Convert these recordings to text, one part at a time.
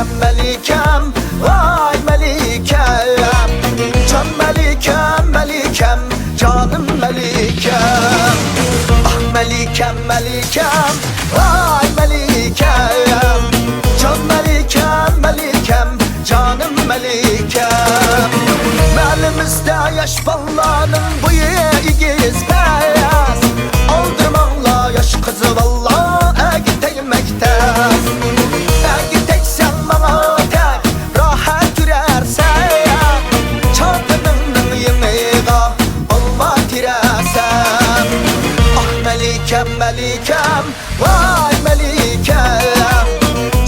Melikem Melikem, vay Melikem. Can Melikem Melikem, canım Melikem. Ah Melikem Melikem, vay Melikem. Can Melikem Melikem, canım Melikem. Məlimizdə yaş ballanın boyu igiz bəz. Aldırmaqla yaş qızı valla əgi təyməkdəz. Əgi təksən bana tək rahat yürərsən. Çatınının yemeğə olma tirəsən. Ah Melikem Melikem, vay Melikem.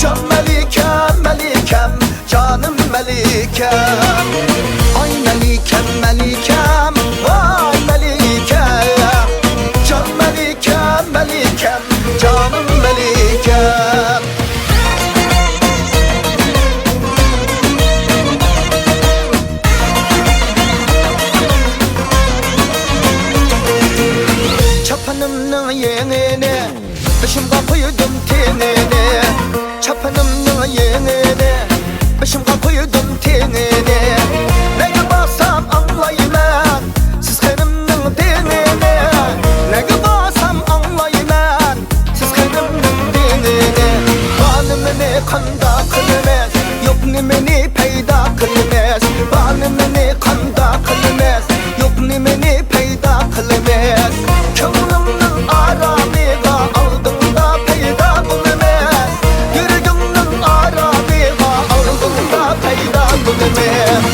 Can Melikem Melikem, canım Melikem. Ay Melikem Melikem, vay Melikem. Can Melikem Melikem, canım Melikem. Çapanımın yeğini, başımda koydum tenini. Çapanımın yeğini, başımda koydum tenini. Neye basam anlayman, siz kanımın denini. Neye basam anlayman, siz kanımın denini. Banımını kanda kılmaz, yok nimeni peyda kılmaz. Banımını kanda kılmaz, yok nimeni peyda kılmaz. Könlümün aramıga aldığında peyda bulmaz. Yüreğimün aramıga aldığında peyda bulmaz.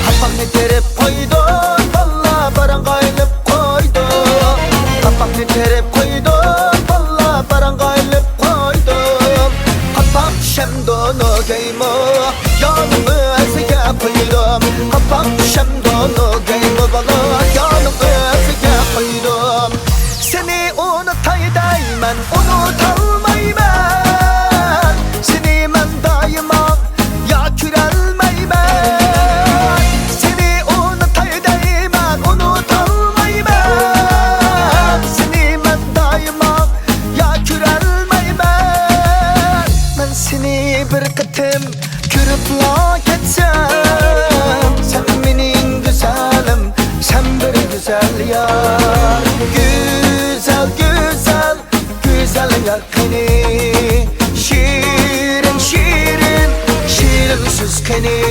Kafamı terip koydum, valla barangaylıp koydum. Kafamı terip koydum, valla barangaylıp koydum. Kafam şemdonu geymo, yanımı ezge koydum. Kafam şemdonu geymo, valla yanımı ezge koydum. Seni unutaydım, unutalmayım. Seni ben daima yakür elmeyim. Seni unutaydım, unutalmayım. Seni ben daima yakür elmeyim. Ben seni bir kıtım kürüpla geçsem. Sen benim güzelim, sen bir güzel yar. Güzel güzel güzel yakını. Şirin şirin şirin süskeni.